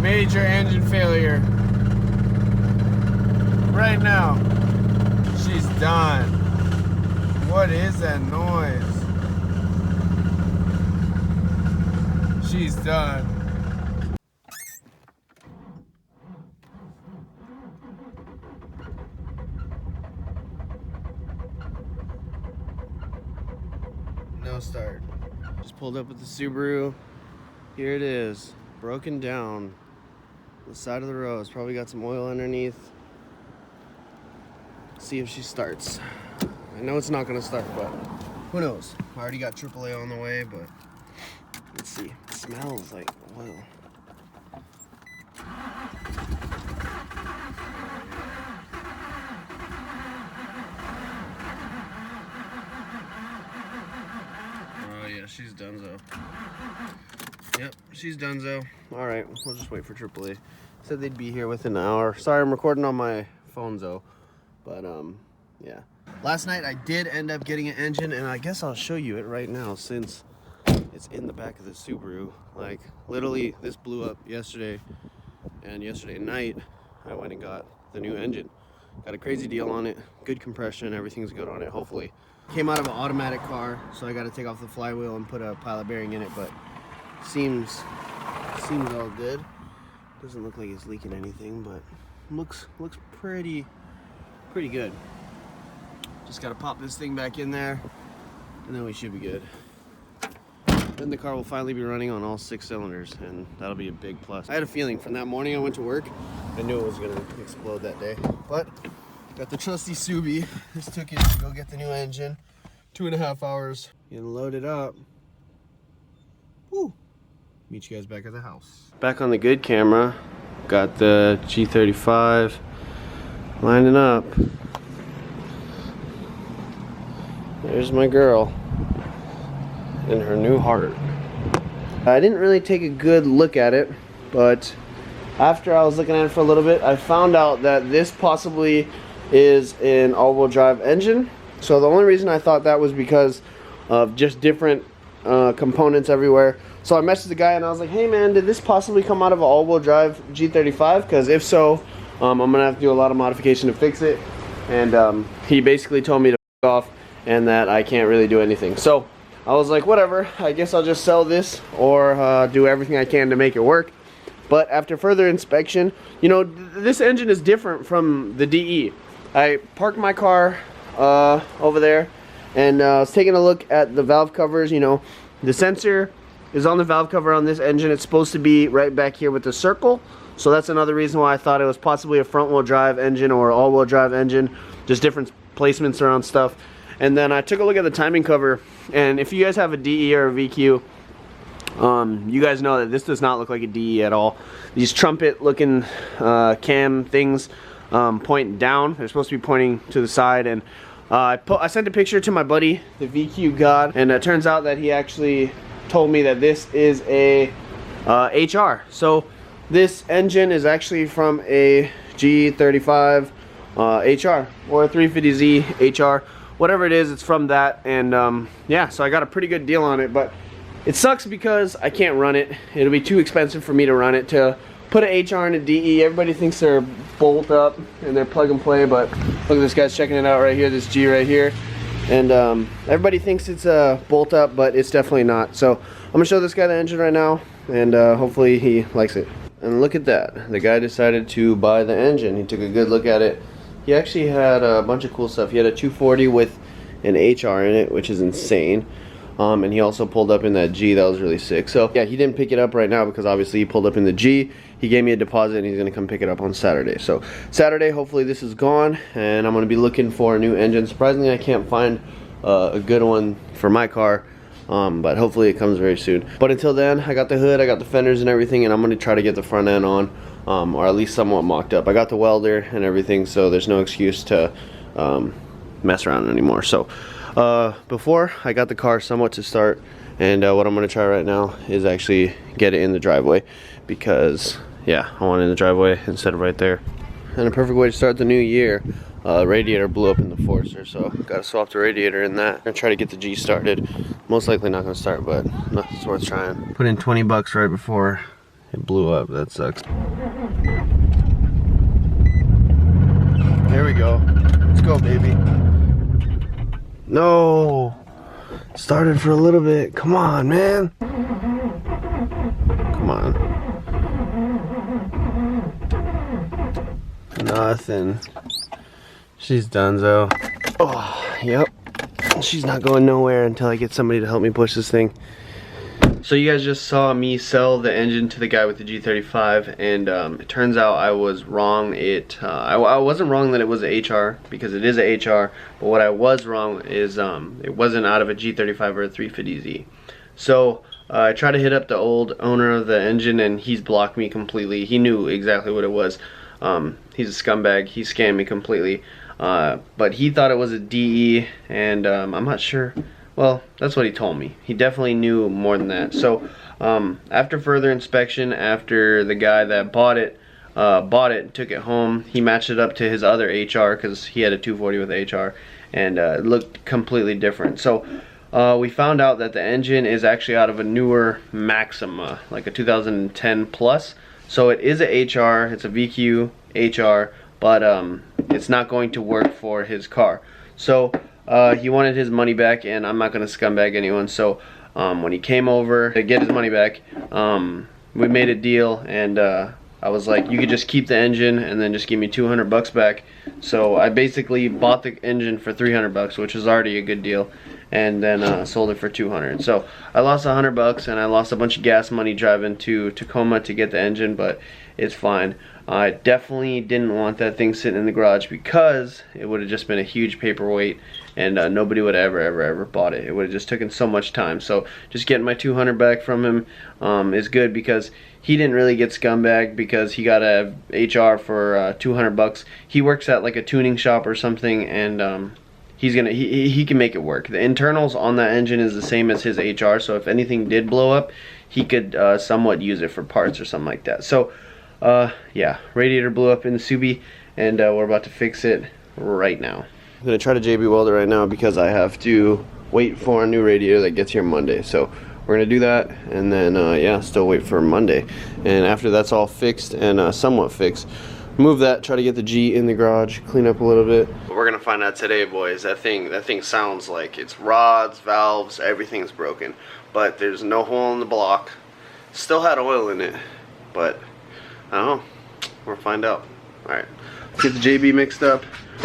Major engine failure. Right now. She's done. What is that noise? She's done. No start. Just pulled up with the Subaru. Here it is, broken down. The side of the road. It's probably got some oil underneath. See if she starts. I know it's not gonna start, but who knows? I already got AAA on the way, but let's see. It smells like oil. Oh yeah, she's donezo. Yep, she's donezo. All right, we'll just wait for AAA. Said they'd be here within an hour. Sorry, I'm recording on my phone though, but yeah. Last night I did end up getting an engine, and I guess I'll show you it right now since it's in the back of the Subaru. Like literally, this blew up yesterday, and yesterday night I went and got the new engine. Got a crazy deal on it, good compression, everything's good on it. Hopefully, came out of an automatic car, so I got to take off the flywheel and put a pilot bearing in it, but seems all good. Doesn't look like it's leaking anything, but looks pretty good. Just gotta pop this thing back in there, and then we should be good. Then the car will finally be running on all 6 cylinders, and that'll be a big plus. I had a feeling from that morning I went to work, I knew it was gonna explode that day. But got the trusty Subi. This took it to go get the new engine. 2.5 hours. Gonna load it up. Woo! Meet you guys back at the house. Back on the good camera. Got the G35 lining up. There's my girl in her new heart. I didn't really take a good look at it, but after I was looking at it for a little bit, I found out that this possibly is an all-wheel drive engine. So the only reason I thought that was because of just different components everywhere. So I messaged the guy and I was like, hey man, did this possibly come out of an all-wheel drive G35? Because if so, I'm gonna have to do a lot of modification to fix it. And he basically told me to f off and that I can't really do anything. So I was like, whatever, I guess I'll just sell this or do everything I can to make it work. But after further inspection, you know, this engine is different from the DE. I parked my car over there and I was taking a look at the valve covers. You know, the sensor is on the valve cover on this engine. It's supposed to be right back here with the circle. So that's another reason why I thought it was possibly a front wheel drive engine or all wheel drive engine. Just different placements around stuff. And then I took a look at the timing cover, and if you guys have a DE or a VQ, you guys know that this does not look like a DE at all. These trumpet looking cam things point down. They're supposed to be pointing to the side. And I sent a picture to my buddy, the VQ God, and it turns out that he actually told me that this is a HR. So this engine is actually from a G35 HR or a 350Z HR. Whatever it is, it's from that. And yeah, so I got a pretty good deal on it, but it sucks because I can't run it. It'll be too expensive for me to run it. To put an HR and a DE, everybody thinks they're bolt up and they're plug and play, but look at this guy's checking it out right here, this G right here. And everybody thinks it's a bolt up, but it's definitely not. So I'm gonna show this guy the engine right now, and hopefully he likes it. And look at that, the guy decided to buy the engine. He took a good look at it. He actually had a bunch of cool stuff. He had a 240 with an HR in it, which is insane. And he also pulled up in that G. That was really sick. So yeah, he didn't pick it up right now because obviously he pulled up in the G. He gave me a deposit and he's gonna come pick it up on Saturday. So Saturday, hopefully this is gone and I'm gonna be looking for a new engine. Surprisingly, I can't find a good one for my car, but hopefully it comes very soon. But until then, I got the hood, I got the fenders and everything, and I'm gonna try to get the front end on, or at least somewhat mocked up. I got the welder and everything, so there's no excuse to mess around anymore. So before I got the car somewhat to start, and what I'm gonna try right now is actually get it in the driveway, because yeah, I want it in the driveway instead of right there. And a perfect way to start the new year, radiator blew up in the Forester, so gotta swap the radiator in that. I'm gonna try to get the G started. Most likely not gonna start, but it's worth trying. Put in 20 bucks right before It blew up. That sucks. There we go. Let's go, baby. No. Started for a little bit. Come on, man. Come on. Nothing. She's donezo. Oh, yep. She's not going nowhere until I get somebody to help me push this thing. So you guys just saw me sell the engine to the guy with the G35, and it turns out I was wrong. I wasn't wrong that it was a HR, because it is a HR, but what I was wrong is it wasn't out of a G35 or a 350Z. So I tried to hit up the old owner of the engine, and he's blocked me completely. He knew exactly what it was. He's a scumbag. He scammed me completely. But he thought it was a DE, and I'm not sure. Well, that's what he told me. He definitely knew more than that. So after further inspection, after the guy that bought it and took it home, he matched it up to his other HR, because he had a 240 with HR, and it looked completely different. So we found out that the engine is actually out of a newer Maxima, like a 2010 plus. So it is a HR, it's a VQ HR, but it's not going to work for his car. So he wanted his money back, and I'm not going to scumbag anyone. So when he came over to get his money back, we made a deal, and I was like, you could just keep the engine and then just give me 200 bucks back. So I basically bought the engine for 300 bucks, which was already a good deal, and then sold it for 200. So I lost 100 bucks, and I lost a bunch of gas money driving to Tacoma to get the engine, but it's fine. I definitely didn't want that thing sitting in the garage, because it would have just been a huge paperweight, and nobody would ever bought it. It would have just taken so much time. So just getting my 200 back from him is good, because he didn't really get scumbagged, because he got a HR for 200 bucks. He works at like a tuning shop or something, and he can make it work. The internals on that engine is the same as his HR, so if anything did blow up, he could somewhat use it for parts or something like that. So yeah, radiator blew up in the Subi, and we're about to fix it right now. I'm gonna try to JB weld it right now, because I have to wait for a new radiator that gets here Monday. So we're gonna do that, and then yeah, still wait for Monday. And after that's all fixed and somewhat fixed, move that, try to get the G in the garage, clean up a little bit. We're gonna find out today, boys. That thing sounds like it's rods, valves, everything's broken, but there's no hole in the block. Still had oil in it, but I don't know. We'll find out. Alright, let's get the JB mixed up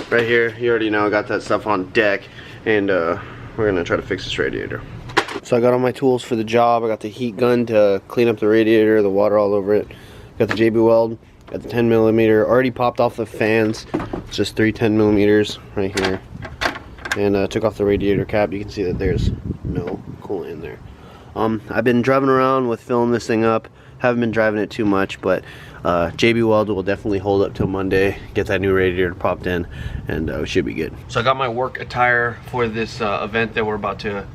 right here. You already know I got that stuff on deck, and we're gonna try to fix this radiator. So I got all my tools for the job. I got the heat gun to clean up the radiator, the water all over it. Got the JB weld, got the 10mm, already popped off the fans. It's just 3 10mm right here. And took off the radiator cap. You can see that there's no coolant in there. I've been driving around with filling this thing up. Haven't been driving it too much, but JB weld will definitely hold up till Monday. Get that new radiator popped in, and we should be good. So I got my work attire for this event that we're about to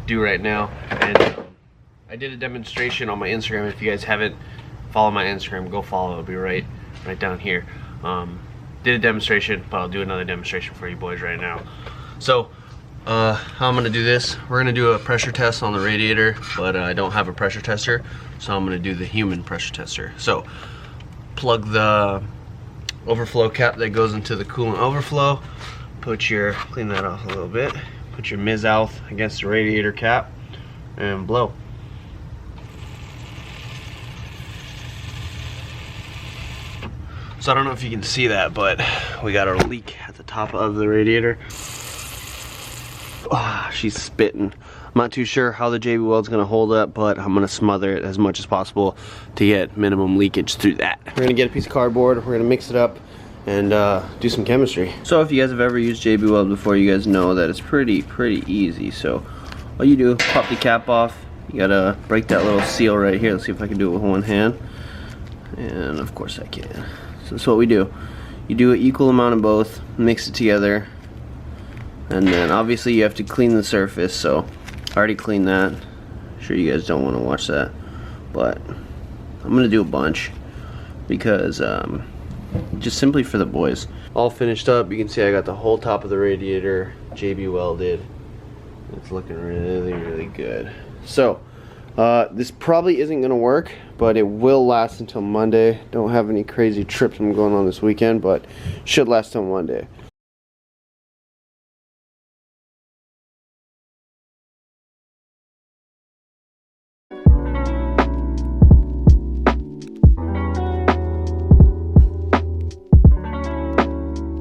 do right now, and I did a demonstration on my Instagram. If you guys haven't followed my Instagram, go follow. It'll be right down here. Did a demonstration, but I'll do another demonstration for you boys right now. So how I'm gonna do this, we're gonna do a pressure test on the radiator, but I don't have a pressure tester, so I'm gonna do the human pressure tester. So plug the overflow cap that goes into the coolant overflow, clean that off a little bit, put your Miz-Alf against the radiator cap, and blow. So I don't know if you can see that, but we got our leak at the top of the radiator. She's spitting. I'm not too sure how the JB weld's gonna hold up, but I'm gonna smother it as much as possible to get minimum leakage through that. We're gonna get a piece of cardboard, we're gonna mix it up and do some chemistry. So if you guys have ever used JB weld before, you guys know that it's pretty easy. So all you do, pop the cap off. You gotta break that little seal right here. Let's see if I can do it with one hand. And of course I can. So that's what we do. You do an equal amount of both, mix it together, and then obviously you have to clean the surface. So I already cleaned that. I'm sure you guys don't want to watch that, but I'm gonna do a bunch because just simply for the boys. All finished up. You can see I got the whole top of the radiator JB welded. It's looking really good. So this probably isn't gonna work, but it will last until Monday. Don't have any crazy trips I'm going on this weekend, but should last till Monday.